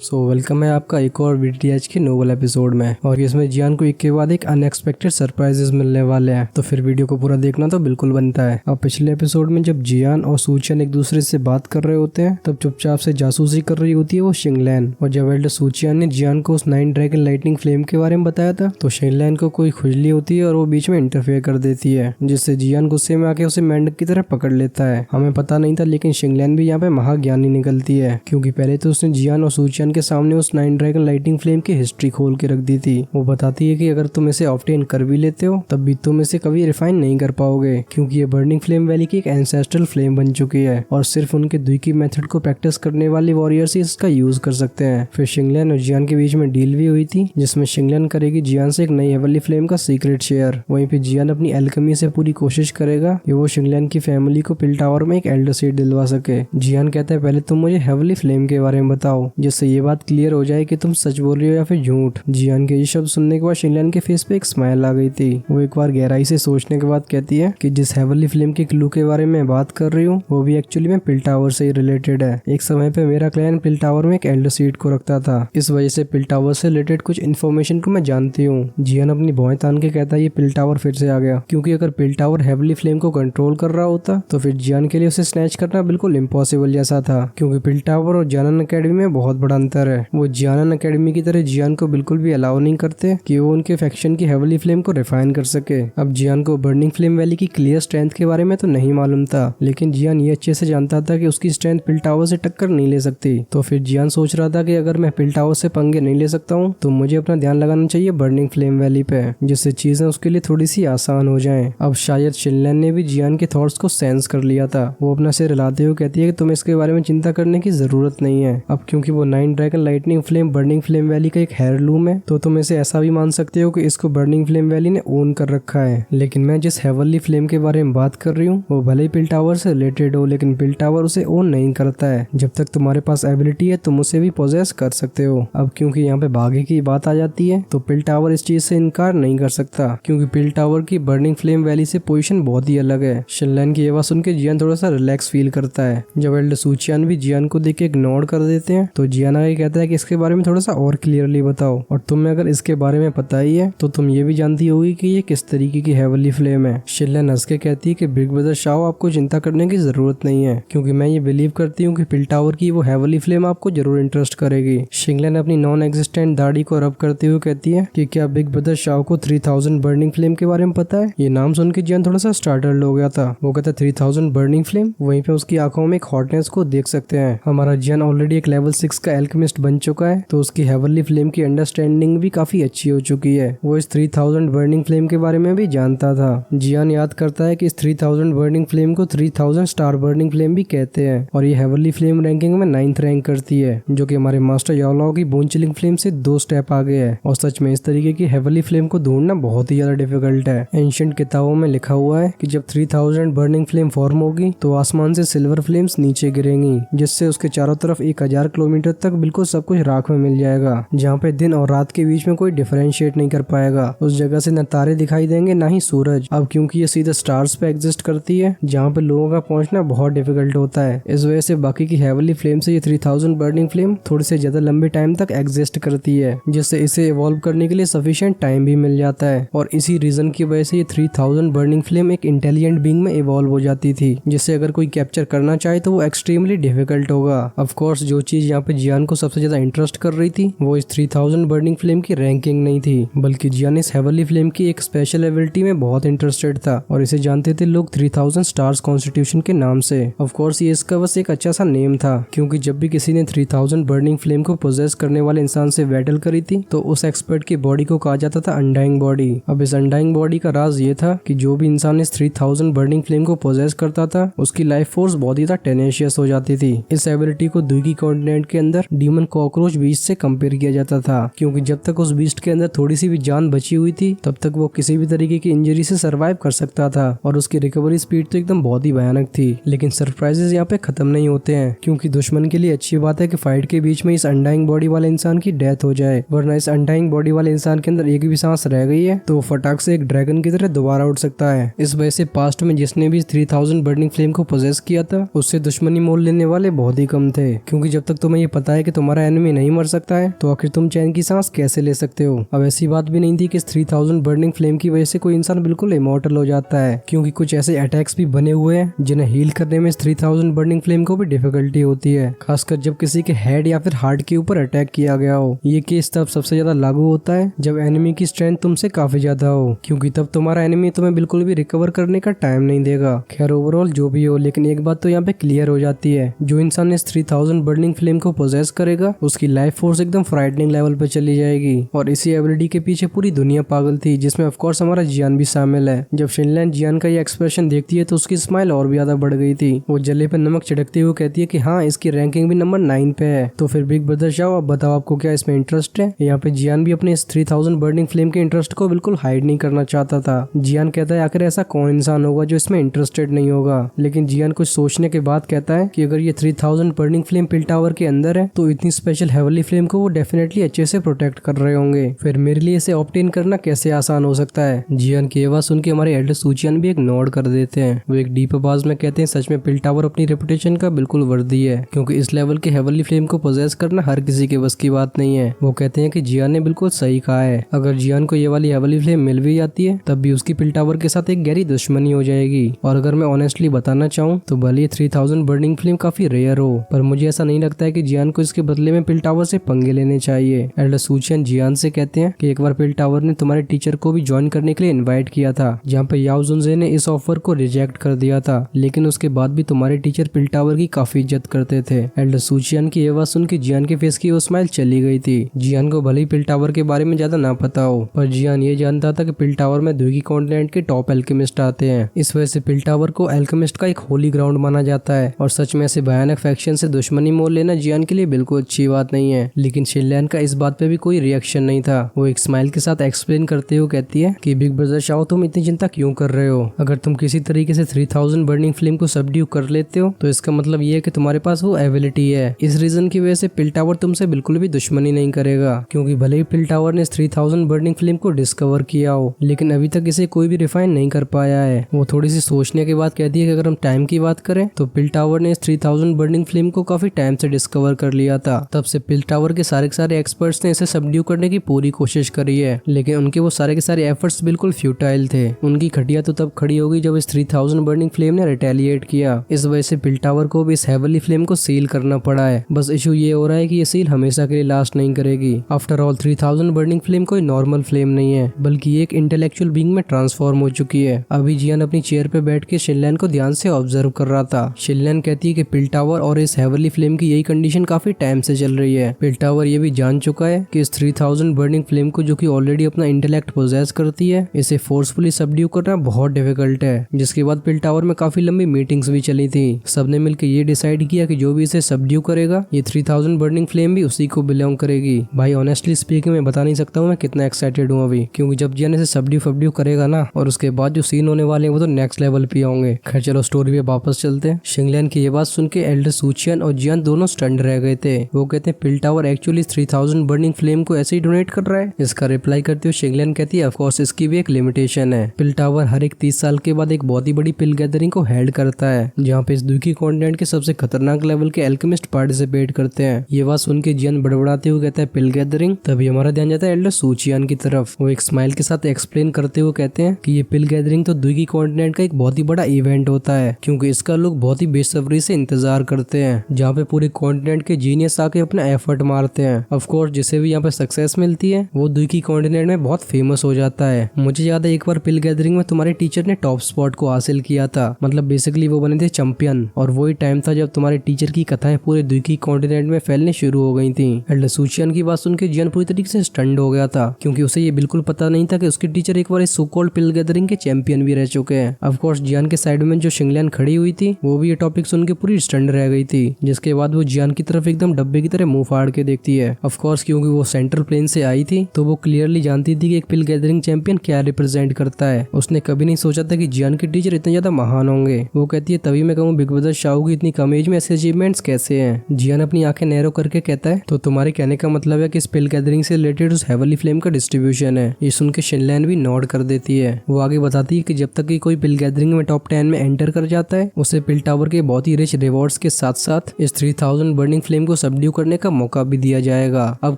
Welcome है आपका एक और बीटीएच के नोवेल एपिसोड में। और इसमें जियान को एक के बाद एक अनएक्सपेक्टेड सरप्राइजेस मिलने वाले हैं, तो फिर वीडियो को पूरा देखना तो बिल्कुल बनता है। अब पिछले एपिसोड में जब जियान और सूचियन एक दूसरे से बात कर रहे होते हैं, तब चुपचाप से जासूसी कर रही होती है वो शिंगलैन। और जब एल्डर सूचियन ने जियान को उस 9 ड्रैगन लाइटनिंग फ्लेम के बारे में बताया था, तो शिंगलैन को कोई खुजली होती है और वो बीच में इंटरफेयर कर देती है, जिससे जियान गुस्से में आके उसे मेंढक की तरह पकड़ लेता है। हमें पता नहीं था, लेकिन शिंगलैन भी यहाँ पे महाज्ञानी निकलती है, क्योंकि पहले तो उसने जियान और सूचियन के सामने उस 9 ड्रैगन लाइटिंग फ्लेम की हिस्ट्री खोल के रख दी थी। वो बताती है कि अगर तुम इसे ऑब्टेन कर भी लेते हो, तब भी तुम इसे कभी रिफाइन नहीं कर पाओगे, क्योंकि ये बर्निंग फ्लेम वैली की एक एंसेस्ट्रल फ्लेम बन चुकी है और सिर्फ उनके द्विकी मेथड को प्रैक्टिस करने वाले वॉरियर्स ही इसका यूज कर सकते हैं। फिर शिंगलैन और जियान के बीच में डील भी हुई थी, जिसमें शिंगलैन करेगी जियान से एक नई हेवनली फ्लेम का सीक्रेट शेयर। वहीं पे जियान अपनी एल्केमी से पूरी कोशिश करेगा कि वो शिंगलैन की फैमिली को पिल टावर में एक एल्डर सीट दिलवा सके। जियान कहता है, पहले तुम मुझे हेवनली फ्लेम के बारे में बताओ, जिससे ये बात क्लियर हो जाए कि तुम सच बोल रही हो या फिर झूठ। जियान के ये शब्द सुनने के बाद शिंगलैन के फेस पे एक स्माइल आ गई थी। वो एक बार गहराई से सोचने के बाद कहती है कि जिस हेवनली फ्लेम के क्लू के बारे में बात कर रही हूँ, वो भी एक्चुअली में पिल टावर से ही रिलेटेड है। एक समय पे मेरा क्लैन पिल टावर में एक एल्डर सीट को रखता था, इस वजह से पिल टावर से रिलेटेड कुछ इन्फॉर्मेशन को मैं जानती हूँ। जियान अपनी भौहें तान के कहता है, ये पिल टावर फिर से आ गया, क्योंकि अगर पिल टावर हेवनली फ्लेम को कंट्रोल कर रहा होता तो फिर जियान के लिए उसे स्नैच करना बिल्कुल इम्पॉसिबल जैसा था, क्योंकि पिल टावर और जियान अकेडमी में बहुत बड़ा अंतर है। वो जियान अकेडमी की तरह जियान को बिल्कुल भी अलाउ नहीं करते कि वो उनके फैक्शन की हेवनली फ्लेम को रिफाइन कर सके। अब जियान को बर्निंग फ्लेम वैली की क्लियर स्ट्रेंथ के बारे में तो नहीं मालूम था, लेकिन जियान ये अच्छे से जानता था कि उसकी स्ट्रेंथ पिल टावर से टक्कर नहीं ले सकती। तो फिर जियान सोच रहा था कि अगर मैं पिल टावर से पंगे नहीं ले सकता हूँ, तो मुझे अपना ध्यान लगाना चाहिए बर्निंग फ्लेम वैली पे, जिससे चीजें उसके लिए थोड़ी सी आसान हो जाएं। अब शायद शिनलैन ने भी जियान के थॉट्स को सेंस कर लिया था। वो अपना सिर हिलाते हुए कहती है कि तुम्हें इसके बारे में चिंता करने की जरूरत नहीं है। अब क्योंकि वो 9 dragon lightning flame burning flame valley का एक हेयरलूम है, तो तुम इसे ऐसा भी मान सकते हो कि इसको बर्निंग फ्लेम वैली ने ओन कर रखा है। लेकिन मैं जिस हेवनली फ्लेम के बारे में बात कर रही हूँ, वो भले ही पिल टावर से रिलेटेड हो, लेकिन पिल टावर उसे ओन नहीं करता है। जब तक तुम्हारे पास एबिलिटी है, तुम उसे भी पोजेस कर सकते हो। अब क्योंकि यहाँ पे भाग्य की बात आ जाती है, तो पिल टावर इस चीज से इनकार नहीं कर सकता, क्योंकि पिल टावर की बर्निंग फ्लेम वैली से पोजीशन बहुत ही अलग है। शिनलैन की ये बात सुन के जियान थोड़ा सा रिलैक्स फील करता है। जब एल्डर सूचियन भी जियान को देख के इग्नोर कर देते हैं, तो जियान आगे कहता है कि इसके बारे में थोड़ा सा और क्लियरली बताओ, और तुम्हें अगर इसके बारे में पता ही है तो तुम ये भी जानती होगी कि ये किस तरीके की हेवनली फ्लेम है। शिनलैन हंस के कहती है कि बिग ब्रदर शाओ, आपको चिंता करने की जरूरत नहीं है, क्योंकि मैं ये बिलीव करती हूँ कि पिल टावर की वो हेवनली फ्लेम आपको जरूर इंटरेस्ट करेगी। शिनलैन अपनी नॉन एग्जिस्टेंट दाढ़ी को रब करते हुए कहती है कि क्या बिग ब्रदर शाओ को 3000 बर्निंग फ्लेम के बारे में पता है। ये नाम सुन के जियान थोड़ा सा स्टार्टल्ड हो गया था। वो कहता 3000 बर्निंग फ्लेम, वहीं पे उसकी आंखों में एक हॉटनेस को देख सकते हैं। हमारा जियान ऑलरेडी एक लेवल 6 का एल्केमिस्ट बन चुका है, तो उसकी हेवनली फ्लेम की अंडरस्टैंडिंग भी काफी अच्छी हो चुकी है। वो इस 3000 बर्निंग फ्लेम के बारे में भी जानता था। जियान याद करता है कि इस 3000 बर्निंग फ्लेम को 3000 स्टार बर्निंग फ्लेम भी कहते हैं, और ये हेवनली फ्लेम रैंकिंग में 9th रैंक करती है, जो कि हमारे मास्टर याओलाओ की बोन चिलिंग फ्लेम से 2 स्टेप आगे है। और सच में इस तरीके की हेवनली फ्लेम को ढूंढना बहुत ही ज्यादा डिफिकल्ट है। एंशिएंट किताबों में लिखा हुआ है कि जब 3000 बर्निंग फ्लेम फॉर्म होगी, तो आसमान से सिल्वर फ्लेम्स नीचे गिरेंगी, जिससे उसके चारों तरफ 1000 किलोमीटर तक बिल्कुल सब कुछ राख में मिल जाएगा, जहाँ पे दिन और रात के बीच में कोई डिफरेंशिएट नहीं कर पाएगा। उस जगह से न तारे दिखाई देंगे, ना ही सूरज। अब क्योंकि ये सीधे स्टार्स पे एग्जिस्ट करती है, जहाँ पे लोगों का पहुंचना बहुत डिफिकल्ट होता है। इस वजह से बाकी की हेवनली फ्लेम से ये 3000 बर्निंग फ्लेम थोड़ी से ज्यादा लंबे टाइम तक एग्जिस्ट करती है, जिससे इसे इवॉल्व करने के लिए सफिशिएंट टाइम भी मिल जाता है। और इसी रीजन की वजह से ये 3000 बर्निंग फ्लेम एक इंटेलिजेंट बीइंग में इवॉल्व हो जाती थी, जिससे अगर कोई कैप्चर करना चाहे तो वो एक्सट्रीमली डिफिकल्ट होगा। ऑफ कोर्स जो चीज यहाँ पे जियान को सबसे ज्यादा इंटरेस्ट कर रही थी, वो इस 3000 बर्निंग फ्लेम की रैंकिंग नहीं थी, बल्कि जियान इस हेवनली फ्लेम की एक स्पेशल एबिलिटी में बहुत इंटरेस्टेड था, और इसे जानते थे लोग 3000 स्टार्स कॉन्स्टिट्यूशन के नाम से। ऑफ कोर्स ये इसका बस एक अच्छा सा नेम था, क्योंकि जब भी किसी ने 3000 बर्निंग फ्लेम को पोजेस करने वाले इंसान से बैटल करी थी, तो उस एक्सपर्ट की बॉडी को कहा जाता था अनडाइंग बॉडी। अब इस अनडाइंग बॉडी का राज ये था कि जो भी इंसान इस 3000 बर्निंग फ्लेम को पोजेस करता था, उसकी लाइफ फोर्स बहुत ही टेनेशियस हो जाती थी। इस एबिलिटी को द्विकी कॉन्टिनेंट के अंदर डीमन कॉकरोच बीस्ट से कंपेयर किया जाता था, क्योंकि जब तक उस बीस्ट के अंदर थोड़ी सी भी जान बची हुई थी, तब तक वो किसी भी तरीके की इंजरी से सरवाइव कर सकता था, और उसकी रिकवरी स्पीड तो एकदम बहुत ही भयानक थी। लेकिन सरप्राइजेस यहाँ पे खत्म नहीं होते हैं, क्योंकि दुश्मन के लिए अच्छी बात है कि फाइट के बीच में इस अनडाइंग बॉडी वाले इंसान की डेथ हो जाए, वरना इस अनडाइंग बॉडी वाले इंसान के अंदर एक भी सांस रह गई है, तो वो फटाक से एक ड्रैगन की तरह दोबारा उठ सकता है। इस वजह से पास्ट में जिसने भी 3000 बर्निंग फ्लेम को पोजेस किया था, उससे दुश्मनी मोल लेने वाले बहुत ही कम थे, क्योंकि जब तक तुम्हें ये पता है कि कि तुम्हारा एनिमी नहीं मर सकता है तो आखिर तुम चैन की सांस कैसे ले सकते हो। अब ऐसी बात भी नहीं थी कि इस 3000 बर्निंग फ्लेम की वजह से कोई इंसान बिल्कुल इमॉर्टल हो जाता है, क्योंकि कुछ ऐसे अटैक्स भी बने हुए हैं जिन्हें हील करने में इस 3000 बर्निंग फ्लेम को भी डिफिकल्टी होती है, खासकर जब किसी के हेड या फिर हार्ट के ऊपर अटैक किया गया हो। ये केस तब सबसे ज्यादा लागू होता है जब एनिमी की स्ट्रेंथ तुमसे काफी ज्यादा हो, क्योंकि तब तुम्हारा एनिमी तुम्हें बिल्कुल भी रिकवर करने का टाइम नहीं देगा। खैर ओवरऑल जो भी हो, लेकिन एक बात तो यहाँ पे क्लियर हो जाती है, जो इंसान इस 3000 बर्निंग फ्लेम को पोजेस करेगा उसकी लाइफ फोर्स एकदम फ्राइटनिंग लेवल पे चली जाएगी। और इसी एबिलिटी के पीछे पूरी दुनिया पागल थी, जिसमें ऑफ कोर्स हमारा जियान भी शामिल है। जब शिनलैन जियान का ये एक्सप्रेशन देखती है तो उसकी स्माइल और भी ज्यादा बढ़ गई थी। वो जले पे नमक छिड़कते हुए कहती है कि हाँ, इसकी रैंकिंग भी नंबर 9 पे है। तो फिर बिग ब्रदर शाओ, अब बताओ आपको क्या इसमें इंटरेस्ट है। यहाँ पे जियान भी अपने इस 3000 बर्निंग फ्लेम के इंटरेस्ट को बिल्कुल हाइड नहीं करना चाहता था। जियान कहता है आखिर ऐसा कौन इंसान होगा जो इसमें इंटरेस्टेड नहीं होगा, लेकिन जियान कुछ सोचने के बाद कहता है कि अगर ये 3000 बर्निंग फ्लेम पिल टावर के अंदर है तो इतनी स्पेशल हेवनली फ्लेम को वो डेफिनेटली अच्छे से प्रोटेक्ट कर रहे होंगे, फिर मेरे लिए इसे ऑब्टेन करना कैसे आसान हो सकता है। जियान की आवाज सुन के हमारे एल्डर सूचियन भी एक नोड कर देते हैं। वो एक डीप आवाज में कहते हैं सच में पिल टावर अपनी रेपुटेशन का बिल्कुल वर्दी है, क्योंकि इस लेवल के हेवनली फ्लेम को पोजेस करना हर किसी के बस की बात नहीं है। वो कहते हैं कि जियान ने बिल्कुल सही कहा है, अगर जियान को ये वाली हेवनली फ्लेम मिल भी जाती है तब भी उसकी पिल टावर के साथ एक गहरी दुश्मनी हो जाएगी। और अगर मैं ऑनेस्टली बताना चाहूँ तो भले 3000 बर्निंग फ्लेम काफी रेयर हो, पर मुझे ऐसा नहीं लगता है कि जियान को इसके बदले में पिल टावर से पंगे लेने चाहिए। एल्डर सूचियन जियान से कहते हैं कि एक बार पिल टावर ने तुम्हारे टीचर को भी ज्वाइन करने के लिए इनवाइट किया था, जहाँ पे याओ जुनजे ने इस ऑफर को रिजेक्ट कर दिया था, लेकिन उसके बाद भी तुम्हारे टीचर पिल टावर की काफी इज्जत करते थे। एल्डर सूचियन की आवाज सुन के जियान के फेस की वो स्माइल चली गई थी। जियान को भले ही पिल टावर के बारे में ज्यादा ना पता हो, पर जियान ये जानता था कि पिल टावर में द्विगी कॉन्टिनेंट के टॉप एल्केमिस्ट आते हैं। इस वजह से पिल टावर को एल्केमिस्ट का एक होली ग्राउंड माना जाता है, और सच में ऐसे भयानक फैक्शन से दुश्मनी मोल लेना जियान के लिए बिल्कुल अच्छी बात नहीं है। लेकिन शिनलैन का इस बात पे भी कोई रिएक्शन नहीं था। वो एक स्माइल के साथ एक्सप्लेन करते हुए कहती है कि बिग ब्रदर शाओ, तुम इतनी चिंता क्यों कर रहे हो। अगर तुम किसी तरीके से 3000 बर्निंग फ्लेम को सबड्यू कर लेते हो तो इसका मतलब ये है कि तुम्हारे पास वो एबिलिटी है। इस रीजन की वजह से पिल टावर तुमसे बिल्कुल भी दुश्मनी नहीं करेगा, क्योंकि भले ही पिल टावर ने 3000 बर्निंग फ्लेम को डिस्कवर किया हो, लेकिन अभी तक इसे कोई भी रिफाइन नहीं कर पाया है। वो थोड़ी सी सोचने के बाद कहती है कि अगर हम टाइम की बात करें तो पिल टावर ने इस 3000 बर्निंग फ्लेम को काफी टाइम से डिस्कवर कर लिया था। तब से पिल टावर के सारे एक्सपर्ट्स ने इसे सबड्यू करने की पूरी कोशिश करी है, लेकिन उनके वो सारे के सारे एफर्ट्स बिल्कुल फ्यूटाइल थे। उनकी खटिया तो तब खड़ी हो गई जब इस 3000 बर्निंग फ्लेम ने रिटेलिएट किया। इस वजह से पिल टावर को भी इस हेवनली फ्लेम को सील करना पड़ा है। बस इशू ये हो रहा है कि ये सील हमेशा के लिए लास्ट नहीं करेगी। आफ्टर ऑल 3000 बर्निंग फ्लेम कोई नॉर्मल फ्लेम नहीं है, बल्कि एक इंटेलेक्चुअल बीइंग में ट्रांसफॉर्म हो चुकी है। अभी जियान अपनी चेयर पे बैठ के शिनलैन को ध्यान से ऑब्जर्व कर रहा था। शिनलैन कहती है कि पिल टावर और इस हेवनली फ्लेम की यही कंडीशन काफी टाइम से चल रही है। पिल टावर ये भी जान चुका है कि इस 3000 बर्निंग फ्लेम को, जो कि ऑलरेडी अपना इंटेलेक्ट पोजेस करती है, इसे फोर्सफुली सबड्यू करना बहुत डिफिकल्ट है। जिसके बाद पिल टावर में काफी लंबी मीटिंग्स भी चली थी। सबने मिलकर ये डिसाइड किया कि जो भी इसे सबड्यू करेगा ये 3000 बर्निंग फ्लेम भी उसी को बिलोंग करेगी। भाई ऑनेस्टली स्पीकिंग मैं बता नहीं सकता हूँ मैं कितना एक्साइटेड हूँ अभी, क्योंकि जब जियान इसे सबड्यू करेगा ना, और उसके बाद जो सीन होने वाले हैं वो तो नेक्स्ट लेवल पे होंगे। खैर चलो स्टोरी पे वापस चलते हैं। शिनलैन की ये बात सुन के एल्डर सूचियन और जियान दोनों स्टंड रह गए थे। वो कहते हैं पिल टावर एक्चुअली 3000 बर्निंग फ्लेम को ऐसे ही डोनेट कर रहा है। इसका रिप्लाई करते हुए शिनलैन कहती है ऑफ कोर्स इसकी भी एक लिमिटेशन है। पिल टावर हर एक 30 साल के बाद एक बहुत ही बड़ी पिल गैदरिंग को हेल्ड करता है, जहाँ पे इस द्विकी कॉन्टिनेंट के सबसे खतरनाक लेवल के एल्केमिस्ट पार्टिसिपेट करते हैं। ये बात सुन के जियान बड़बड़ाते हुए कहता है पिल गैदरिंग। तभी हमारा ध्यान जाता है एल्डर सूचियन की तरफ। वो एक स्माइल के साथ एक्सप्लेन करते हुए कहते हैं कि ये पिल गैदरिंग तो द्विकी कॉन्टिनेंट का एक बहुत ही बड़ा इवेंट होता है, क्योंकि इसका लोग बहुत ही बेसब्री से इंतजार करते हैं, जहाँ पे पूरे कॉन्टिनेंट के जीनियस आके अपना एफर्ट मारते हैं। ऑफ कोर्स जिसे भी यहाँ पे सक्सेस मिलती है वो द्विकी कॉन्टिनेंट में बहुत फेमस हो जाता है। मुझे याद है एक बार पिल गैदरिंग में तुम्हारे टीचर ने टॉप स्पॉट को हासिल किया था, मतलब बेसिकली वो बने थे चैंपियन, और वही टाइम था जब तुम्हारे टीचर की कथाएं पूरे द्विकी कॉन्टिनेंट में फैलने शुरू हो गई थी। एल्डर सूचियन की बात सुन के जियान पूरी तरीके से स्टंड हो गया था, क्योंकि उसे ये बिल्कुल पता नहीं था कि उसके टीचर एक बार इस सो कॉल्ड पिल गैदरिंग के चैंपियन भी रह चुके हैं। ऑफ कोर्स जियान के साइड में जो शिनलैन खड़ी हुई थी वो भी ये टॉपिक सुन के पूरी स्टंड रह गई थी, जिसके बाद वो जियान की तरफ एकदम डब्बे की तरह मुंह फाड़ के देखती है। ऑफ कोर्स क्योंकि वो सेंट्रल प्लेन से आई थी तो वो क्लियरली जानती थी कि एक पिल गैदरिंग चैंपियन क्या रिप्रेजेंट करता है। उसने कभी नहीं सोचा था कि जियान के टीचर इतने ज्यादा महान होंगे। वो कहती है तभी मैं कहूँ बिग ब्रदर शाओ की इतनी कम एज में ऐसे अचीवमेंट्स कैसे हैं। जियान अपनी आंखें नैरो करके कहता है तो तुम्हारे कहने का मतलब है कि इस पिल गैदरिंग से रिलेटेड उस हेवनली फ्लेम का डिस्ट्रीब्यूशन है। ये सुन के शिनलैन भी नोड कर देती है। वो आगे बताती है कि जब तक कि कोई पिल गैदरिंग में टॉप 10 में एंटर कर जाता है उसे पिल टावर के बहुत ही रिच रिवॉर्ड्स के साथ साथ इस 3000 बर्निंग फ्लेम को सबड्यू करने का मौका भी दिया जाएगा। अब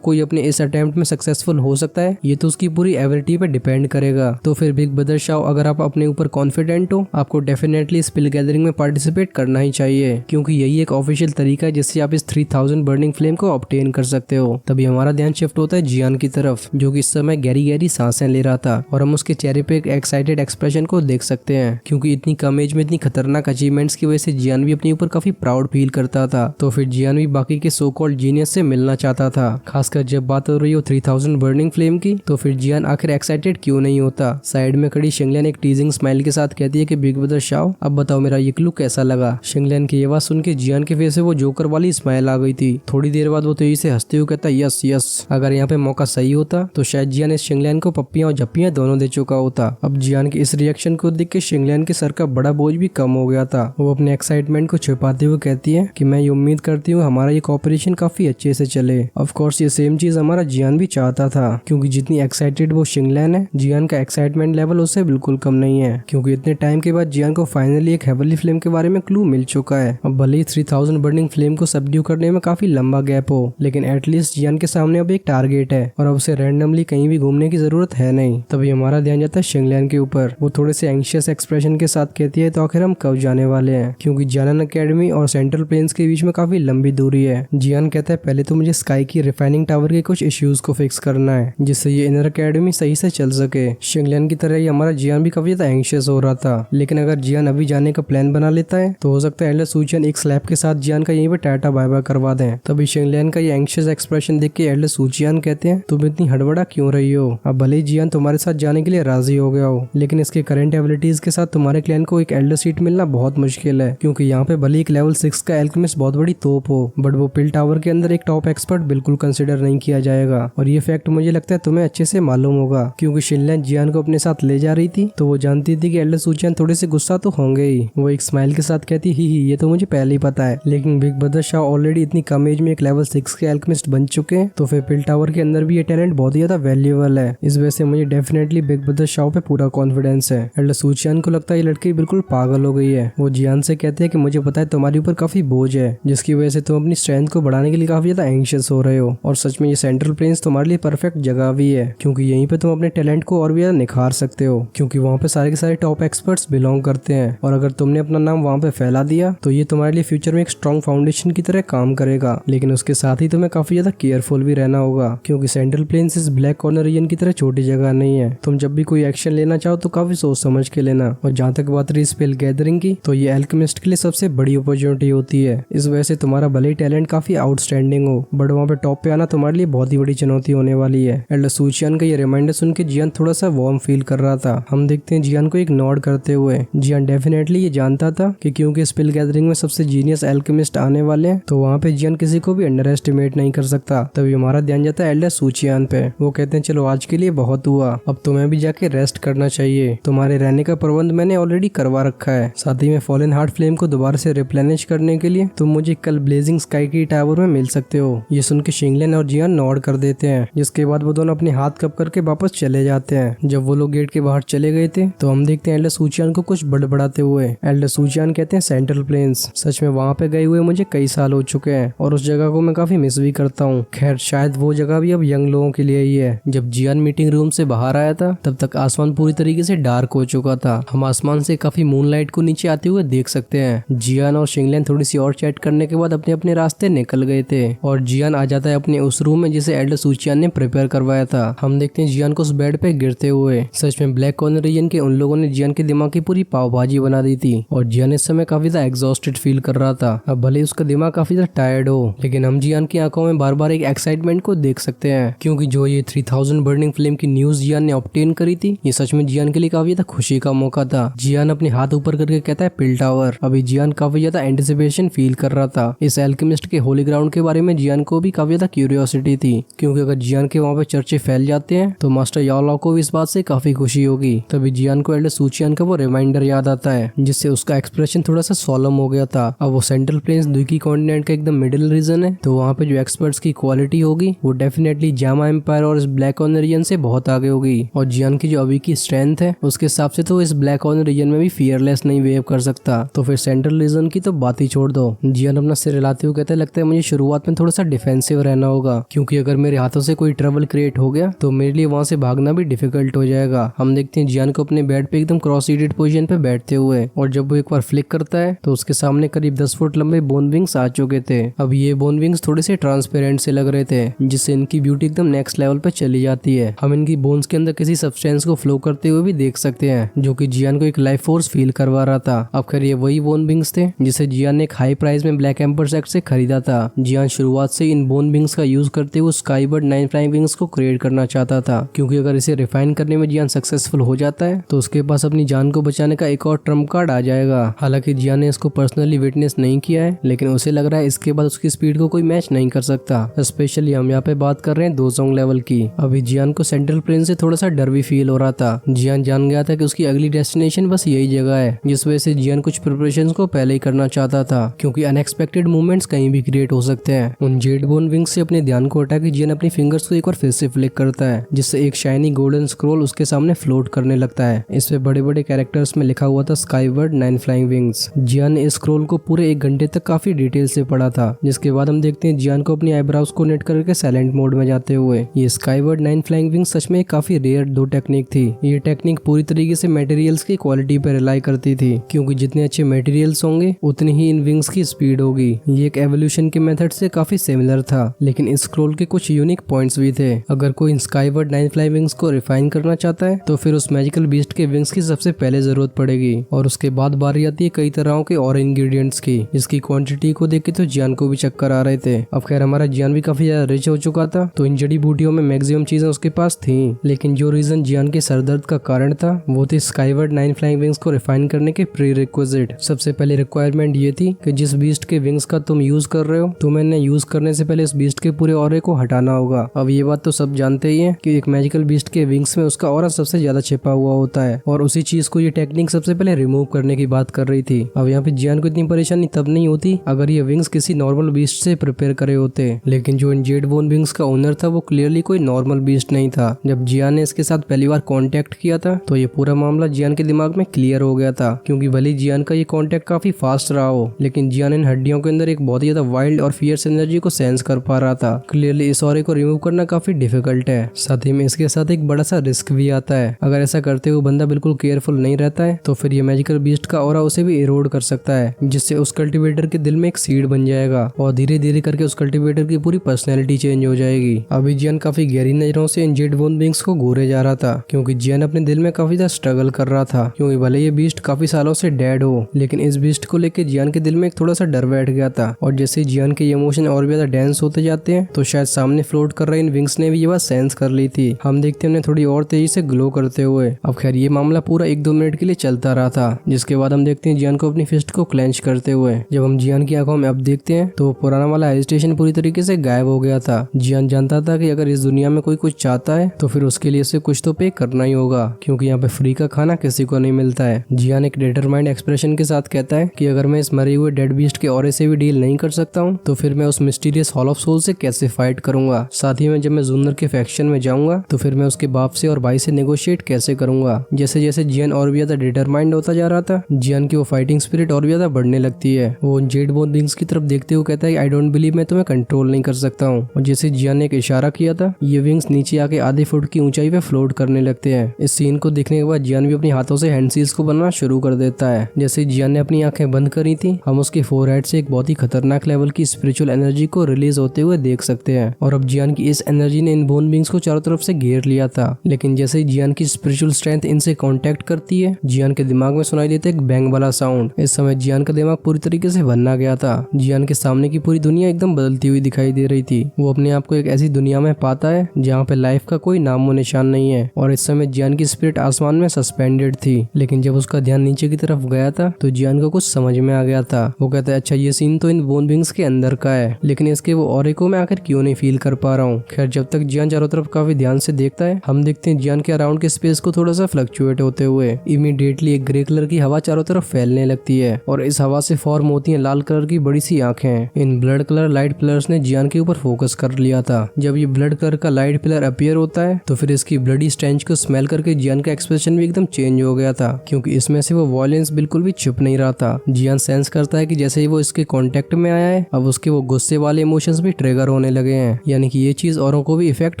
कोई अपने इस अटेम्प्ट में सक्सेसफुल हो सकता है, ये तो उसकी पूरी एबिलिटी पे डिपेंड करेगा। तो फिर बिग ब्रदर शाओ, अगर आप अपने ऊपर कॉन्फिडेंट हो, आपको डेफिनेटली स्पिल गैदरिंग में पार्टिसिपेट करना ही चाहिए, क्योंकि यही एक ऑफिशियल तरीका है जिससे आप इस 3000 बर्निंग फ्लेम को ऑब्टेन कर सकते हो। तभी हमारा ध्यान शिफ्ट होता है जियान की तरफ, जो कि इस समय गहरी गहरी सांसें ले रहा था, और हम उसके चेहरे पे एक एक्साइटेड एक्सप्रेशन को देख सकते हैं, क्योंकि इतनी कम एज में इतनी खतरनाक अचीवमेंट्स की वजह से जियान भी अपने ऊपर काफी प्राउड फील करता था। तो फिर जियान भी बाकी के सो कॉल्ड जीनियस से मिलना चाहता था, खासकर जब बात हो रही हो 3000 बर्निंग फ्लेम की। तो फिर जियान आखिर एक्साइटेड क्यों नहीं होता। साइड में खड़ी शिंगलियन एक टीजिंग स्माइल के साथ कहती है कि बिग ब्रदर शाओ, अब बताओ मेरा ये लुक कैसा लगा। शिंगलियन की ये बात सुन के जियान के फेस से वो जोकर वाली स्माइल आ गई थी। थोड़ी देर बाद वो तेजी से हंसते हुए कहता यस यस। अगर यहाँ पे मौका सही होता तो शायद जियान इस शिंगलियन को पप्पियां और झप्पियां दोनों दे चुका होता। अब जियान के इस रिएक्शन को देख के शिंगलियन के सर का बड़ा बोझ भी कम हो गया था। वो अपने एक्साइटमेंट को छुपाते हुए कहती है कि मैं ये उम्मीद करती हूँ हमारा ये कॉपरेशन काफी अच्छे से चले। ऑफ कोर्स ये सेम चीज हमारा जियान भी चाहता था, क्योंकि जितनी एक्साइटेड वो शिंगलियन है, जियान का एक्साइटमेंट लेवल उससे बिल्कुल कम नहीं है, क्योंकि इतने टाइम के बाद जियान को फाइनली एक हेवनली फ्लेम के बारे में क्लू मिल चुका है। अब भले ही 3000 बर्निंग फ्लेम को सबड्यू करने में काफी लंबा गैप हो, लेकिन एटलीस्ट जियान के सामने अब एक टारगेट है और अब उसे रैंडमली कहीं भी घूमने की जरूरत है नहीं। तभी हमारा ध्यान जाता है शिंगलियन के ऊपर। वो थोड़े से एंग्शियस एक्सप्रेशन के साथ कहती है तो आखिर हम कब जाने वाले हैं, क्योंकि जियान अकेडमी और सेंट्रल प्लेन्स के बीच में काफी लंबी दूरी है। जियान कहता है पहले तो मुझे स्काई की रिफाइनिंग टावर के कुछ इश्यूज को फिक्स करना है, जिससे ये इनर अकेडमी सही से चल सके। शिंगलियन की तरह ही हमारा जियान भी काफी ज्यादा एंग्शियस हो रहा था, लेकिन अगर जियान अभी जाने का प्लान बना लेता है तो हो सकता है एल्डर सूचियन एक स्लैप के साथ जियान का यहीं पे टाटा बाय बाय करवा दें। तभी शिंगलियन का ये एंग्शियस एक्सप्रेशन देख के एल्डर सूचियन कहते हैं तुम इतनी हड़बड़ा क्यों रही हो। अब भले ही जियान तुम्हारे साथ जाने के लिए राजी हो गया हो, लेकिन इसके करंट एबिलिटीज के साथ तुम्हारे क्लैन को एक एल्डर सीट मिलना बहुत मुश्किल है, क्योंकि यहाँ पे भले एक लेवल 6 का एल्केमिस्ट बहुत बड़ी तोप हो, बट वो पिल टावर के अंदर एक टॉप एक्सपर्ट बिल्कुल कंसिडर नहीं किया जाएगा। और ये फैक्ट मुझे लगता है तुम्हें अच्छे से मालूम होगा, क्योंकि शिनलियन जियान को अपने साथ ले जा रही थी तो वो जानती थी कि एल्डर सूचियन थोड़े से गुस्सा तो होंगे ही। वो एक स्माइल के साथ कहती ही ये तो मुझे पहले ही पता है, लेकिन बिग ब्रदर शाओ ऑलरेडी इतनी कम एज में एक लेवल 6 के एल्केमिस्ट बन चुके हैं, तो फिर पिल टावर के अंदर भी ये टैलेंट बहुत ही ज्यादा वैल्यूएबल है। इस वजह से मुझे डेफिनेटली बिग ब्रदर शाओ पे पूरा कॉन्फिडेंस है। एल्डर सूचियन को लगता है ये लड़की बिल्कुल पागल हो गई है। वो जियान से कहते हैं कि मुझे पता है तुम्हारे ऊपर काफी बोझ है, जिसकी वजह से तुम अपनी स्ट्रेंथ को बढ़ाने के लिए काफी ज्यादा एंग्शियस हो रहे हो, और सच में ये सेंट्रल प्लेन्स तुम्हारे लिए परफेक्ट जगह भी है, क्योंकि यहीं पे तुम अपने टैलेंट को और भी ज्यादा निखार सकते हो, क्योंकि वहाँ पे सारे के सारे टॉप एक्सपर्ट्स बिलोंग करते हैं। और अगर तुमने अपना नाम वहाँ पे फैला दिया तो ये तुम्हारे लिए फ्यूचर में एक स्ट्रॉन्ग फाउंडेशन की तरह काम करेगा, लेकिन उसके साथ ही तुम्हें काफी ज्यादा केयरफुल भी रहना होगा, क्योंकि सेंट्रल प्लेन्स इस ब्लैक कॉर्नर रीजन की तरह छोटी जगह नहीं है। तुम जब भी कोई एक्शन लेना चाहो तो काफी सोच समझ के लेना। और जहाँ तक बात रही स्पेल गैदरिंग की, तो ये एल्केमिस्ट के लिए सबसे बड़ी अपॉर्चुनिटी होती है। इस वजह से तुम्हारा भले ही टैलेंट काफी आउटस्टैंडिंग हो, बट वहाँ पे टॉप पे आना तुम्हारे लिए बहुत ही बड़ी चुनौती होने वाली है। एल्डर सूचियन का ये रिमाइंडर सुन के जियान थोड़ा सा वार्म फील कर रहा था। हम देखते हैं जियान को एक नॉड करते हुए। जियान डेफिनेटली ये जानता था कि क्योंकि स्पेल गैदरिंग में सबसे जीनियस एल्केमिस्ट आने वाले हैं, तो वहाँ पे जियान किसी को भी अंडर एस्टिमेट नहीं कर सकता। तभी हमारा ध्यान जाता है एल्डर सूचियन पे। वो कहते हैं चलो आज के लिए बहुत हुआ, अब तुम्हें भी जाके रेस्ट करना चाहिए। तुम्हारे रहने का प्रबंध मैंने ऑलरेडी करवा रखा है, साथ ही में फॉलन हार्ट फ्लेम को दोबारा से रिप्लेनिश करने के लिए तुम मुझे कल ब्लेजिंग स्काई की टावर में मिल सकते हो। ये सुन के शिंगलियन और जियान नॉड कर देते हैं, जिसके बाद वो दोनों अपने हाथ कप करके वापस चले जाते हैं। जब वो लोग गेट के बाहर चले गए थे तो हम देखते हैं एल्डर सूचियन को कुछ बड़बड़ाते हुए। एल्डर सूचियन कहते हैं सेंट्रल प्लेन्स, सच में वहाँ पे गए हुए मुझे कई साल हो चुके हैं और उस जगह को मैं काफी मिस भी करता हूँ। खैर शायद वो जगह भी अब यंग लोगों के लिए ही है। जब जियान मीटिंग रूम से बाहर आया था तब तक आसमान पूरी तरीके से डार्क हो चुका था। हम आसमान से काफी मूनलाइट को नीचे आते हुए देख सकते हैं। जियान और शिंगलियन थोड़ी सी और चैट करने के बाद अपने अपने रास्ते निकल गए थे और जियान आ जाता है अपने उस रूम में जिसे एल्डर सूचियन ने प्रिपेयर करवाया था। हम देखते हैं जियान को उस बेड पे गिरते हुए। सच में ब्लैक कॉर्नर रीजन के उन लोगों ने जियान के दिमाग की पूरी पाव भाजी बना दी थी और जियान इस समय काफी ज्यादा एग्जॉस्टेड फील कर रहा था। अब भले उसका दिमाग काफी ज्यादा टायर्ड हो, लेकिन हम जियान की आंखों में बार बार एक एक्साइटमेंट को देख सकते हैं, क्योंकि जो ये 3000 बर्निंग फ्लेम की न्यूज जियान ने ऑब्टेन करी थी, ये सच में जियान के लिए काफी ज्यादा खुशी का मौका था। जियान अपने हाथ ऊपर करके कहता है पिल टावर। अभी जियान काफी ज्यादा एंटिसिपेशन फील कर रहा था। इस एल्केमिस्ट के होली ग्राउंड के बारे में जियान को भी काफी ज्यादा क्यूरियोसिटी थी, क्योंकि अगर जियान के वहाँ पे चर्चे फैल जाते हैं तो मास्टर याओ को भी इस बात से काफी खुशी होगी। तभी जियान को एल्डर सूचियन का वो रिमाइंडर याद आता है, जिससे उसका एक्सप्रेशन थोड़ा सा सोलम हो गया था। अब वो सेंट्रल प्लेन्स दुकी कॉन्टिनेंट का एकदम मिडिल रीजन है, तो वहाँ पे जो एक्सपर्ट्स की क्वालिटी होगी वो डेफिनेटली जामा एम्पायर और इस ब्लैक कॉर्नर रीजन से बहुत आगे होगी। और जियान की जो अभी की स्ट्रेंथ है उसके हिसाब से तो इस ब्लैक कॉर्नर रीजन में भी फियरलेस नहीं वेव कर सकता। तो फिर सेंट्रल रीजन की तो बात ही छोड़ दो। जियान अपना सिर हिलाते हुए कहते हैं लगता है मुझे शुरुआत में थोड़ा सा डिफेंसिव रहना होगा, क्योंकि अगर मेरे हाथों से कोई ट्रबल क्रिएट हो गया तो मेरे लिए वहां से भागना भी डिफिकल्ट हो जाएगा। हम देखते हैं जियान को अपने बेड पे एकदम क्रॉस सीटेड पोजीशन पे बैठते हुए, और जब वो एक बार फ्लिक करता है तो उसके सामने करीब 10 फुट लंबे बोन विंग्स आ चुके थे। अब ये बोन विंग्स थोड़े से ट्रांसपेरेंट से लग रहे थे, जिससे इनकी ब्यूटी एकदम नेक्स्ट लेवल पे चली जाती है। हम इनकी बोन्स के अंदर किसी सब्सटेंस को फ्लो करते हुए भी देख सकते हैं, जो कि जियान को एक लाइफ फोर्स फील करवा रहा था। अब खैर ये वही बोन विंग्स थे जिसे जियान ने एक हाई प्राइस में ब्लैक एम्पर सेक्ट से खरीदा था। जियान शुरुआत से इन बोन विंग्स का यूज करते हुए स्काईबर्ड 9 फ्लाइंग विंग्स को क्रिएट करना चाहता था, क्योंकि अगर इसे रिफाइन करने में जियान सक्सेसफुल हो जाता है तो उसके पास अपनी जान को बचाने का एक और ट्रम्प कार्ड आ जाएगा। हालांकि जियान ने इसको पर्सनली विटनेस नहीं किया है, लेकिन उसे लग रहा है इसके बाद उसकी स्पीड को कोई मैच नहीं कर सकता। स्पेशली हम यहाँ पे बात कर रहे हैं दोजोंग लेवल की। अभी जियान को सेंट्रल प्लेन से थोड़ा सा डर भी फील हो रहा था। जियान जान गया था कि उसकी अगली डेस्टिनेशन बस यही जगह है, जिस वजह से जियान कुछ प्रिपरेशन को पहले ही करना चाहता था, क्योंकि अनएक्सपेक्टेड मूवमेंट्स कहीं भी क्रिएट हो सकते हैं। उन जेड बोन विंग्स से अपने ध्यान को हटा के जियान अपनी फिंगर्स को एक बार फिर से फ्लिक करता है, जिससे एक शाइनी गोल्डन स्क्रॉल उसके सामने फ्लोट करने लगता है। इस पे बड़े बड़े कैरेक्टर्स में लिखा हुआ था स्काईबर्ड 9 फ्लाइंग विंग्स। जियान ने इस स्क्रॉल को पूरे 1 घंटे तक काफी डिटेल से पढ़ा था, जिसके बाद हम देखते हैं जियान को अपनी आईब्राउज को नेट करके साइलेंट मोड में जाते हुए। ये स्काईबर्ड 9 फ्लाइंग विंग्स सच में काफी रेयर 2 टेक्निक थी। ये टेक्निक पूरी तरीके से मटेरियल्स की क्वालिटी पर रिलाई करती थी, क्योंकि जितने अच्छे मटेरियल्स होंगे उतनी ही इन विंग्स की स्पीड होगी। ये एक एवोल्यूशन के मेथड से काफी सिमिलर था, लेकिन इस स्क्रॉल के कुछ यूनिक पॉइंट्स भी थे। अगर कोई स्काईबर्ड 9 फ्लाइंग विंग्स को रिफाइन करना चाहता है तो फिर उस मैजिकल बीस्ट के विंग्स की सबसे पहले जरूरत पड़ेगी, और उसके बाद बारी आती है कई तरह के और इंग्रेडिएंट्स की, जिसकी क्वांटिटी को देख के तो जियान को भी चक्कर आ रहे थे। अब खैर हमारा जियान भी काफी ज्यादा रिच हो चुका था, तो इन जड़ी बूटियों में मैक्सिमम चीजें उसके पास थी, लेकिन जो रीजन जियान के सरदर्द का कारण था वो थी स्काईबर्ड 9 फ्लाइंग विंग्स को रिफाइन करने के प्री रिक्विजिट। सबसे पहले रिक्वायरमेंट ये थी कि जिस बीस्ट के विंग्स का तुम यूज कर रहे हो, तुम्हें इन्हें यूज करने से पहले इस बीस्ट के पूरे ऑरे को हटाना होगा। अब ये बात तो सब जानते ही है कि एक मैजिकल बीस्ट के विंग्स में उसका ऑरा सबसे ज्यादा छिपा हुआ होता है, और उसी चीज को ये टेक्निक सबसे पहले रिमूव करने की बात कर रही थी। अब यहाँ पे जियान को इतनी परेशानी तब नहीं होती अगर ये विंग्स किसी नॉर्मल बीस्ट से प्रिपेयर करे होते, लेकिन जो इन जेड बोन विंग्स का ओनर था वो क्लियरली कोई नॉर्मल बीस्ट नहीं था। जब जियान ने इसके साथ पहली बार कांटेक्ट किया था तो ये पूरा मामला जियान के दिमाग में क्लियर हो गया था, क्योंकि भले जियान का ये कांटेक्ट काफी फास्ट रहा हो, लेकिन जियान इन हड्डियों के अंदर एक बहुत ही ज्यादा वाइल्ड और फियर्स एनर्जी को सेंस कर पा रहा था। क्लियरली इस ऑरे को रिमूव करना काफी डिफिकल्ट है। साथ ही में इसके साथ एक बड़ा सा रिस्क भी आता है। अगर ऐसा करते हुए बंदा बिल्कुल केयरफुल नहीं रहता है तो फिर ये मैजिकल बीस्ट का ऑरा उसे भी इरोड कर सकता है, जिससे उस कल्टीवेटर के दिल में एक सीड बन जाएगा, और धीरे धीरे करके उस कल्टीवेटर की पूरी पर्सनैलिटी चेंज हो जाएगी। अभी जियान काफी गहरी नजरों से इन जेड बोन विंग्स को घूरे जा रहा था, क्योंकि जियान अपने दिल में काफी ज्यादा स्ट्रगल कर रहा था, क्योंकि भले ये बीस्ट काफी सालों से डेड हो, लेकिन इस बीस्ट को लेकर जियान के दिल में एक थोड़ा सा डर बैठ गया था। और जैसे जियान के इमोशन और भी ज्यादा डेंस होते जाते हैं तो शायद सामने फ्लोट कर रहे इन विंग्स ने भी ये बात सेंस कर ली थी। हम देखते हैं उन्हें थोड़ी और तेजी से ग्लो करते हुए। अब खैर ये मामला पूरा 1-2 मिनट के लिए चलता रहा था, जिसके बाद हम देखते हैं जियान को अपनी फिस्ट को क्लेंच करते हुए। जब हम जियान की आंखों में अब देखते हैं तो पुराना वाला हेजिटेशन पूरी तरीके से गायब हो गया था। जियान जानता था कि अगर इस दुनिया में कोई कुछ चाहता है तो फिर उसके लिए उसे कुछ तो पे करना ही होगा, क्योंकि यहाँ पे फ्री का खाना किसी को नहीं मिलता है। जियान एक डिटरमाइंड एक्सप्रेशन के साथ कहता है कि अगर मैं इस मरे हुए डेड बीस्ट के ऑरे से भी डील नहीं कर सकता हूँ तो फिर मैं उस मिस्टीरियस हॉल ऑफ सोल से कैसे फाइट करूंगा। साथ ही में जब मैं जूनर के फैक्शन में जाऊंगा तो फिर मैं उसके बाप से और भाई से नेगोशिएट कैसे करूंगा। जैसे जैसे जियान और भी ज्यादा डिटरमाइंड होता जा रहा था, जियान की वो फाइटिंग स्पिरिट और भी ज्यादा बढ़ने लगती है। वो जेड बोन विंग्स की तरफ देखते हुए कहता है आई डोंट बिलीव मैं तुम्हें कंट्रोल नहीं कर सकता हूँ। और जैसे जियान ने एक इशारा किया था, ये विंग्स नीचे आके आधे फुट की ऊंचाई पे फ्लोट करने लगते हैं। इस सीन को देखने के बाद जियान भी अपने हाथों से हैंड सील्स को बनाना शुरू कर देता है। जैसे जियान ने अपनी आंखें बंद करी थी, हम उसके फोरहेड से एक बहुत ही खतरनाक लेवल की स्पिरिचुअल एनर्जी को रिलीज होते हुए देख सकते हैं। और अब जियान की इस एनर्जी ने इन बोन विंग्स को चारों तरफ से घेर लिया था, लेकिन जैसे ही जियान की स्पिरिचुअल स्ट्रेंथ इनसे कांटेक्ट करती है, जियान के दिमाग में सुनाई देता है एक बैंग वाला साउंड। इस समय जियान का दिमाग पूरी तरीके से भन्ना गया था। जियान के सामने की पूरी दुनिया एकदम बदलती हुई दिखाई दे रही थी। वो अपने आप को एक ऐसी दुनिया में पाता है जहाँ पे लाइफ का कोई नामो निशान नहीं है, और इस समय जियान की स्पिरिट आसमान में सस्पेंडेड थी। लेकिन जब उसका ध्यान नीचे की तरफ गया था तो जियान को कुछ समझ में आ गया था। वो कहता है अच्छा ये सीन तो इन बोन विंग्स के अंदर का है, लेकिन इसके वो ऑरे को मैं आखिर क्यों नहीं फील कर पा रहा हूँ। खैर जब तक जियान चारों तरफ काफी ध्यान से देखता है, हम देखते हैं जियान के अराउंड के स्पेस को थोड़ा सा फ्लक्चुएट होते हुए इमीडिएटली एक ग्रे कलर की हवा चारों तरफ फैलने लगती है, और इस हवा से फॉर्म होती है लाल कलर की बड़ी सी आंखें। In blood colour light pillars ने जियान के ऊपर फोकस कर लिया था। जब ये ब्लड कलर का लाइट पिलर अपीयर होता है तो फिर इसकी ब्लडी स्टेंच को स्मेल करके जियान का एक्सप्रेशन भी एकदम चेंज हो गया था, क्योंकि इसमें से वो वॉयलेंस बिल्कुल भी छुप नहीं रहा था। जियान सेंस करता है कि जैसे ही वो इसके कांटेक्ट में आया है अब उसके वो गुस्से वाले इमोशंस भी ट्रिगर होने लगे हैं, यानी कि ये चीज औरों को भी इफेक्ट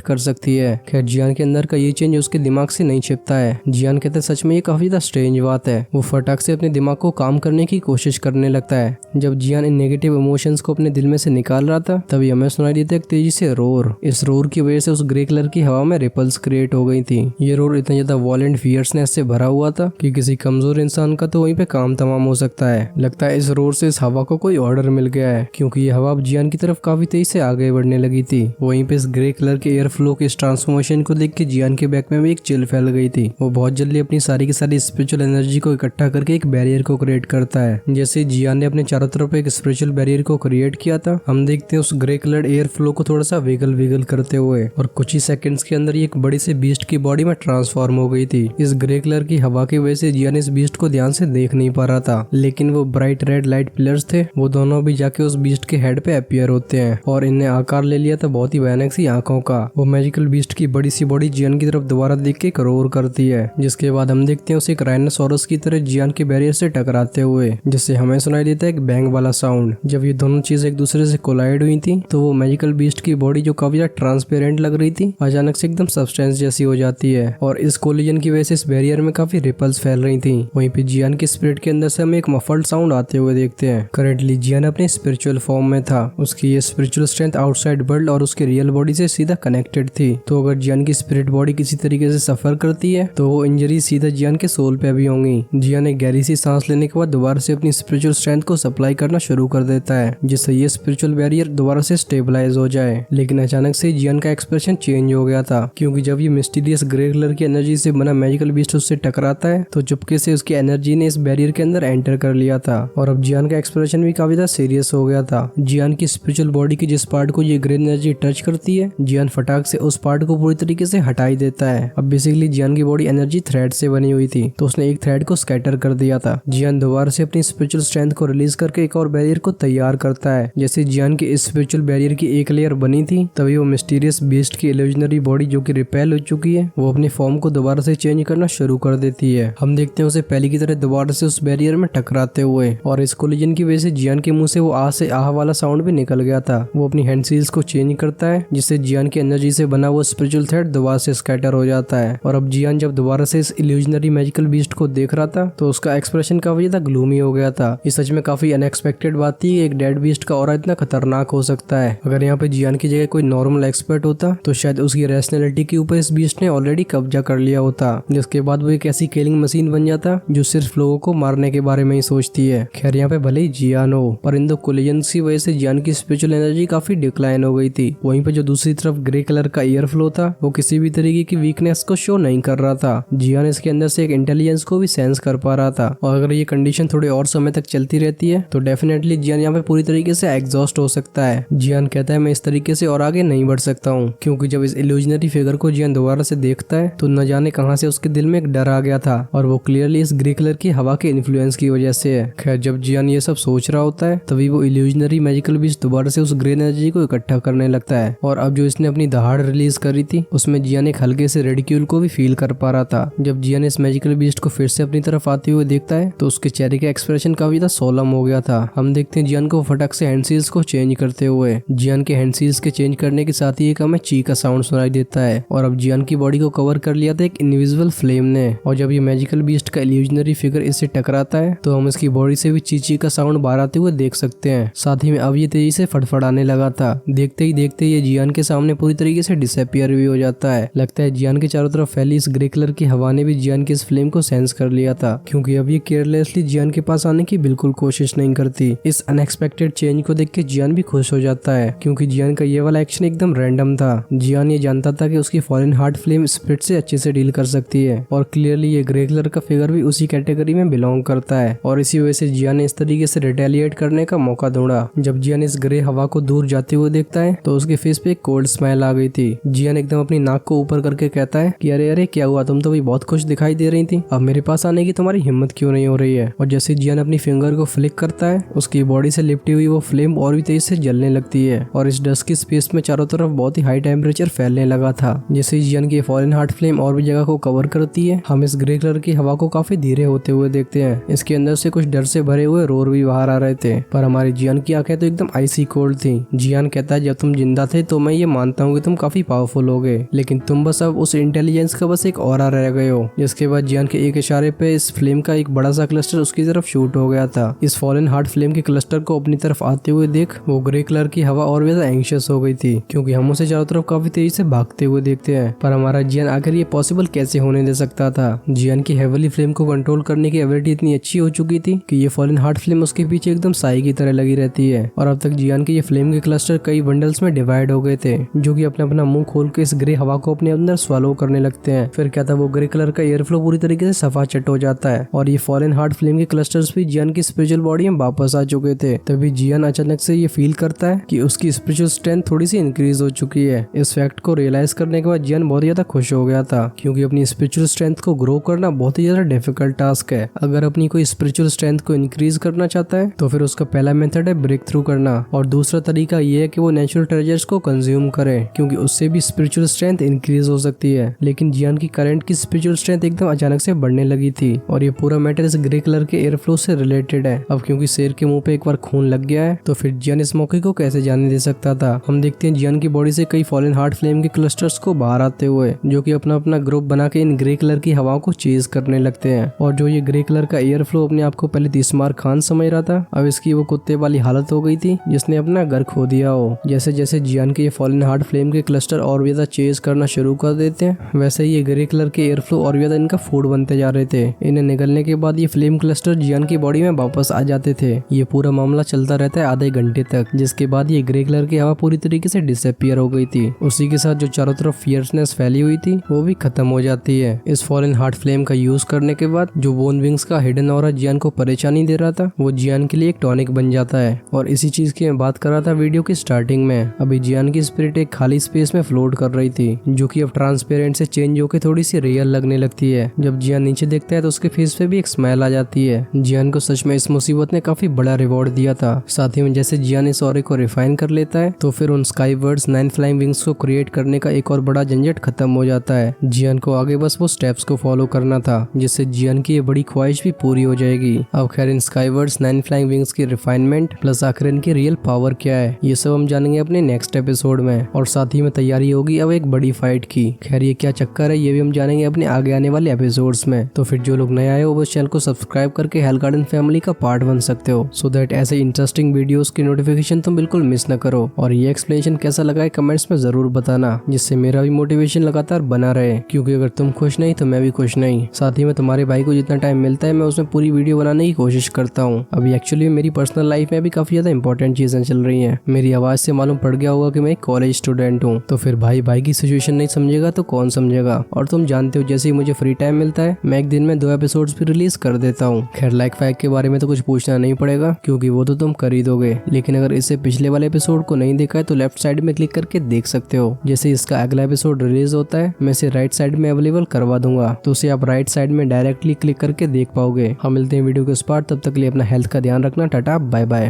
कर सकती है। खैर जियान के अंदर का ये चेंज उसके दिमाग से नहीं छिपता है। जियान कहते हैं सच में ये काफी ज्यादा स्ट्रेंज बात है। वो फटाक से अपने दिमाग को काम करने की कोशिश करने लगता है। जब जियान इन नेगेटिव इमोशंस को अपने दिल में से निकाल रहा था तभी हमें सुनाई देता एक तेजी से रोर। इस रोर की वजह से उस ग्रे कलर की हवा में रिपल्स क्रिएट हो गई थी। ये रोर इतना ज्यादा वॉलेंट फियर्सनेस से भरा हुआ था कि किसी कमजोर इंसान का तो वहीं पे काम तमाम हो सकता है। लगता है इस रोर से इस हवा को कोई ऑर्डर मिल गया है, क्योंकि ये हवा अब जियान की तरफ काफी तेजी से आगे बढ़ने लगी थी। वहीं पे इस ग्रे कलर के एयर फ्लो के इस ट्रांसफॉर्मेशन को देख के जियान के बैक में भी एक चिल फैल गई थी। वो बहुत जल्दी अपनी सारी की सारी स्पिरिचुअल एनर्जी को इकट्ठा करके एक बैरियर को क्रिएट करता है। जैसे जियान ने अपने चारों तरफ एक स्पिरिचुअल बैरियर को क्रिएट किया था, हम देखते हैं उस ग्रे कलर एयर फ्लो को थोड़ा सा विगल करते हुए, और कुछ ही सेकंड्स के अंदर ये एक बड़ी से बीस्ट की बॉडी में ट्रांसफॉर्म हो गई थी। इस ग्रे कलर की हवा की वजह से जियान इस बीस्ट को ध्यान से देख नहीं पा रहा था, लेकिन वो ब्राइट रेड लाइट पिलर्स थे, वो दोनों भी जाके उस बीस्ट के हेड पे अपीयर होते हैं और इनने आकार ले लिया था बहुत ही भयानक सी आंखों का। वो मैजिकल बीस्ट की बड़ी सी बॉडी जियान की तरफ दोबारा देख के रोर करती है, जिसके बाद हम देखते हैं उसे एक राइनोसोरस की तरह जियान के बैरियर से टकराते हुए, जिससे हमें सुनाई देता है एक बैंग वाला साउंड। जब ये दोनों चीजें एक दूसरे से कोलाइड हुई थी तो वो मैजिकल बीस्ट की बॉडी जो काफी ट्रांसपेरेंट लग रही थी अचानक से एकदम सब्सटेंस जैसी हो जाती है, और इस कोलिजन की वजह से इस बैरियर में काफी रिपल्स फैल रही थी। वहीं पे जियान के स्पिरिट के अंदर से हमें एक मफल्ड साउंड आते हुए देखते हैं। करेंटली जियान अपने स्पिरिचुअल फॉर्म में था। उसकी ये स्पिरिचुअल स्ट्रेंथ आउटसाइड वर्ल्ड और उसके रियल बॉडी से सीधा कनेक्टेड थी। तो अगर जियान की स्पिरिट बॉडी किसी तरीके से सफर करती है तो वो इंजरी सीधा जियान के सोल पे भी होंगी। जियान एक गहरी सी सांस लेने के बाद दोबारा से अपनी स्पिरिचुअल स्ट्रेंथ को सप्लाई करना शुरू कर देता है, जिससे ये स्पिरिचुअल बैरियर दोबारा से स्टेबलाइज हो जाए। लेकिन अचानक से जियान का एक्सप्रेशन चेंज हो गया था, क्योंकि जब ये मिस्टीरियस ग्रे कलर की एनर्जी से बना मैजिकल बीस्ट उससे टकराता है तो चुपके से उसकी एनर्जी ने इस बैरियर के अंदर एंटर कर लिया था, और अब जियान का एक्सप्रेशन भी काफी ज्यादा सीरियस हो गया था। जियान की स्पिरिचुअल बॉडी की जिस पार्ट को ये ग्रे एनर्जी टच करती है, जियान फटाक से उस पार्ट को पूरी तरीके से हटाई देता है। अब बेसिकली जियान की बॉडी एनर्जी थ्रेड से बनी हुई थी, तो उसने एक थ्रेड को स्कैटर कर दिया था। जियान दोबारा से अपनी स्पिरिचुअल स्ट्रेंथ को रिलीज करके एक और बैरियर को तैयार करता है। जैसे जियान की इस स्पिरिचुअल बैरियर की एक लेयर बनी थी, तभी वो मिस्टीरियस बीस्ट की इल्यूजनरी बॉडी जो कि रिपेल हो चुकी है, वो अपनी फॉर्म को दोबारा से चेंज करना शुरू कर देती है। हम देखते हैं उसे पहले की तरह दोबारा से उस बैरियर में टकराते हुए, और इस कोलिजन की वजह से जियान के मुंह से वो आ से आह वाला साउंड भी निकल गया था। वो अपनी हैंड सील्स को चेंज करता है, जिससे जियान की एनर्जी से बना वो स्पिरिचुअल थ्रेड दोबारा से स्कैटर हो जाता है। और अब जियान जब दोबारा से इस इल्यूजनरी मैजिकल बीस्ट को देख रहा था तो उसका एक्सप्रेशन काफी ज्यादा ग्लूमी हो गया था। ये सच में काफी अनएक्सपेक्टेड बात थी, एक डेड बीस्ट का ऑरा इतना खतरनाक हो सकता है। अगर यहाँ पे जियान की जगह कोई नॉर्मल एक्सपर्ट होता तो शायद उसकी रैशनैलिटी के ऊपर इस बीस्ट ने ऑलरेडी कब्जा कर लिया होता, जिसके बाद वो एक ऐसी किलिंग मशीन बन जाता जो सिर्फ लोगों को मारने के बारे में ही सोचती है। खैर यहाँ पे भले ही जियान हो, पर इन दो कोलिजन्स की वजह से जियान की स्पिरिचुअल एनर्जी काफी डिक्लाइन हो गई थी। वहीं पे जो दूसरी तरफ ग्रे कलर का एयर फ्लो था वो किसी भी तरीके की वीकनेस को शो नहीं कर रहा था। जियान इसके अंदर से एक इंटेलिजेंस को भी सेंस कर पा रहा था, और अगर ये कंडीशन थोड़े और समय तक चलती रहती है तो डेफिनेटली जियान यहाँ पे पूरी तरीके से एग्जॉस्ट हो सकता है। जियान कहता है मैं इस तरीके से और आगे नहीं बढ़ सकता हूँ, क्योंकि जब इस इल्यूजनरी फिगर को जियान दोबारा से देखता है तो न जाने कहां से उसके दिल में एक डर आ गया था, और वो क्लियरली इस ग्रे कलर की हवा के इन्फ्लुएंस की वजह से है। खैर जब जियान ये सब सोच रहा होता है तभी वो इल्यूजनरी मैजिकल बीस्ट दोबारा से उस ग्रे एनर्जी को इकट्ठा करने लगता है, और अब जो इसने अपनी दहाड़ रिलीज करी थी उसमें जियान एक हल्के से रेडिक्यूल को भी फील कर पा रहा था। जब जियान इस मैजिकल बीस्ट को फिर से अपनी तरफ आते हुए देखता है तो उसके चेहरे का एक्सप्रेशन काफी ज्यादा सोलम हो गया था। हम देखते हैं जियान को फटक से हैंड सील्स को चेंज करते हुए। जियान के हैंड सील्स के चेंज करने के साथ ही एक हमें ची का साउंड सुनाई देता है, और अब जियान की बॉडी को कवर कर लिया था एक इनविजिबल फ्लेम ने, और जब ये मैजिकल बीस्ट का इल्यूजनरी फिगर इससे टकराता है तो हम इसकी बॉडी से भी चीची का साउंड बाहर आते हुए देख सकते हैं। साथ ही में अब ये तेजी से फड़फड़ाने लगा था। देखते ही देखते ये जियान के सामने पूरी तरीके से डिसअपियर भी हो जाता है। लगता है जियान के चारों तरफ फैली इस ग्रे कलर की हवा ने भी जियान की इस फ्लेम को सेंस कर लिया था, क्योंकि अब ये केयरलेसली जियान के पास आने की बिल्कुल कोशिश नहीं करती। इस अनएक्सपेक्टेड चेंज को देख के जियान भी खुश हो जाता है, क्योंकि जियान का ये वाला एक्शन एकदम रैंडम था। जियान ये जानता था कि उसकी फॉरेन हार्ट फ्लेम स्पिरिट से अच्छे से डील कर सकती है, और क्लियरली ये ग्रे कलर का फिगर भी उसी कैटेगरी में बिलोंग करता है, और इसी वजह से जियान ने इस तरीके से रिटेलिएट करने का मौका ढूंढा। जब जियान इस ग्रे हवा को दूर जाते हुए देखता है तो उसके फेस पे एक कोल्ड स्माइल आ गई थी। जियान एकदम अपनी नाक को ऊपर करके कहता है कि अरे अरे क्या हुआ, तुम तो भी बहुत खुश दिखाई दे रही थी, अब मेरे पास आने की तुम्हारी हिम्मत क्यों नहीं हो रही है। और जैसे जियान अपनी फिंगर को फ्लिक करता है उसकी बॉडी से लिपटी हुई वो फ्लेम और भी तेज से जलने लगती है, और इस डस्ट की स्पेस में चारों तरफ बहुत ही हाई टेम्परेचर फैलने लगा था। जैसे जियान की फॉरेन हार्ट फ्लेम और भी जगह को कवर करती है, हम इस ग्रे कलर की हवा को काफी धीरे होते हुए देखते हैं। इसके अंदर से कुछ डर से भरे हुए रोर भी बाहर आ रहे थे, पर हमारी जियान की आंखें तो एकदम आइसी कोल्ड थी। जियान कहता है जब तुम जिंदा थे तो मैं ये मानता हूँ कि तुम काफी पावरफुल हो गए, लेकिन तुम बस अब उस इंटेलिजेंस का बस एक ऑरा रह गए हो। जिसके बाद जियान के एक इशारे पे इस फ्लेम का एक बड़ा सा क्लस्टर उसकी तरफ शूट हो गया था। इस फॉलन हार्ट फ्लेम के क्लस्टर को अपनी तरफ आते हुए देख वो ग्रे कलर की हवा और ज्यादा एंग्शियस हो गई थी, क्योंकि हम उसे चारों तरफ काफी तेजी से भागते हुए देखते हैं। पर हमारा जियान आखिर ये पॉसिबल कैसे होने दे सकता था। जियान की हेवली फ्लेम को कंट्रोल करने की एबिलिटी इतनी अच्छी हो चुकी थी कि ये फॉलन हार्ट फ्लेम उसके पीछे एकदम साई की तरह लगी रहती है। और अब तक जियान के ये फ्लेम के क्लस्टर कई बंडल्स में डिवाइड हो गए थे, जो कि अपना अपना मुंह खोल के इस ग्रे हवा को अपने अंदर स्वालो करने लगते हैं। फिर क्या था, वो ग्रे कलर का एयर फ्लो पूरी तरीके से सफा चट हो जाता है और ये फॉलन हार्ट फ्लेम के क्लस्टर्स भी जियान की स्पिरिचुअल बॉडी में वापस आ चुके थे। तभी जियान अचानक से ये फील करता है कि उसकी स्पिरिचुअल स्ट्रेंथ थोड़ी सी इंक्रीज हो चुकी है। इस फैक्ट को रियलाइज करने के बाद जियान बहुत ज्यादा खुश हो गया था, क्योंकि अपनी स्पिरिचुअल स्ट्रेंथ को ग्रो करना बहुत ही ज्यादा डिफिकल्ट टास्क है। अगर अपनी कोई स्पिरिचुअल स्ट्रेंथ को इंक्रीज करना चाहता है तो फिर उसका पहला मेथड है ब्रेक थ्रू करना, और दूसरा तरीका ये है कि वो नेचुरल ट्रेजर्स को कंज्यूम करे, क्योंकि उससे भी स्पिरिचुअल स्ट्रेंथ इंक्रीज हो सकती है। लेकिन जियान की करंट की स्पिरिचुअल स्ट्रेंथ एकदम अचानक से बढ़ने लगी थी, और ये पूरा मैटर इस ग्रे कलर के एयर फ्लो से रिलेटेड है। अब क्योंकि शेर के मुंह पे एक बार खून लग गया है तो फिर जियान इस मौके को कैसे जाने दे सकता था। हम देखते हैं जियान की बॉडी से कई फॉलन हार्ट फ्लेम के क्लस्टर्स को बाहर आते हुए, जो कि अपना अपना ग्रुप बना के इन ग्रे कलर की हवाओं को चेज करने लगते हैं। और जो ये ग्रे कलर का एयर फ्लो अपने आप को पहले तीसमार खान समझ रहा था, अब इसकी वो कुत्ते वाली हालत हो गई थी जिसने अपना घर खो दिया हो। जैसे जैसे जियान के ये फॉलन हार्ट फ्लेम के क्लस्टर और ज्यादा चेज करना शुरू कर देते हैं, वैसे ही ये ग्रे कलर के एयर फ्लो और ज्यादा इनका फूड बनते जा रहे थे। इन्हें निगलने के बाद ये फ्लेम क्लस्टर जियान की बॉडी में वापस आ जाते थे। ये पूरा मामला चलता रहता है आधे घंटे तक, जिसके बाद ये ग्रे कलर की हवा पूरी तरीके से डिसअपियर हो गई थी। उसी के साथ जो चारों तरफ फियर्सनेस फैली हुई थी वो भी खत्म हो जाती है। इस फॉलन हार्ट फ्लेम का यूज करने के बाद जो बोन विंग्स का हिडन ऑरा जियान को परेशानी दे रहा था वो जियान के लिए एक टॉनिक बन जाता है। और इसी चीज की मैं बात कर रहा था वीडियो की स्टार्टिंग में। अभी जियान की स्पिरिट एक खाली स्पेस में फ्लोट कर रही थी, जो कि अब ट्रांसपेरेंट से चेंज होकर थोड़ी सी रियल लगने लगती है। जब जियान नीचे देखता है तो उसके फेस पे भी एक स्माइल आ जाती है। जियान को सच में इस मुसीबत ने काफी बड़ा रिवॉर्ड दिया था। साथ ही में जैसे जियान इस ऑरे को रिफाइन कर लेता है तो फिर उन स्काईवर्ड्स 9 फ्लाइंग विंग्स को क्रिएट करने का एक और बड़ा झंझट खत्म हो जाता है। जियान को आगे बस वो स्टेप्स को फॉलो करना था, जिससे जियान की ये बड़ी ख्वाहिश भी पूरी हो जाएगी। अब खैर इन स्काईवर्ड्स 9 फ्लाइंग विंग्स की रिफाइनमेंट प्लस आखिर इनकी रियल पावर क्या है, ये सब हम जानेंगे अपने नेक्स्ट एपिसोड में। और साथ ही में तैयारी होगी अब एक बड़ी फाइट की। खैर ये क्या चक्कर है ये भी हम जानेंगे अपने आगे आने वाले एपिसोड्स में। तो फिर जो लोग नए आए हो वो चैनल को सब्सक्राइब करके हेल गार्डन फैमिली का पार्ट बन सकते हो, सो दैट ऐसे इंटरेस्टिंग वीडियोस की नोटिफिकेशन तुम बिल्कुल मिस न करो। और ये एक्सप्लेनेशन कैसा लगा है कमेंट्स में जरूर बताना, जिससे मेरा भी मोटिवेशन लगातार बना रहे, क्योंकि अगर तुम खुश नहीं तो मैं भी खुश नहीं। साथ ही में तुम्हारे भाई को जितना टाइम मिलता है मैं उसमें पूरी वीडियो बनाने की कोशिश करता हूँ। अभी एक्चुअली मेरी पर्सनल लाइफ में भी काफी ज्यादा इंपॉर्टेंट चीजें चल रही है। मेरी आवाज से मालूम पड़ गया होगा कि मैं एक कॉलेज स्टूडेंट हूँ, तो फिर भाई भाई की सिचुएशन नहीं समझेगा तो कौन समझेगा। और तुम जानते हो जैसे ही मुझे फ्री टाइम मिलता है मैं एक दिन में 2 एपिसोड्स भी रिलीज कर देता हूँ। खैर लाइक फैक के बारे में तो कुछ पूछना नहीं पड़ेगा, क्योंकि वो तो तुम कर ही दोगे। लेकिन अगर इससे पिछले वाले एपिसोड को नहीं देखा है तो लेफ्ट साइड में क्लिक करके देख सकते हो। जैसे इसका अगला एपिसोड रिलीज होता है मैं इसे राइट साइड में अवेलेबल करवा दूंगा, तो उसे आप राइट साइड में डायरेक्टली क्लिक करके देख पाओगे। हम मिलते हैं वीडियो के उस पार, तब तक के लिए अपना हेल्थ का ध्यान रखना। Tata bye bye.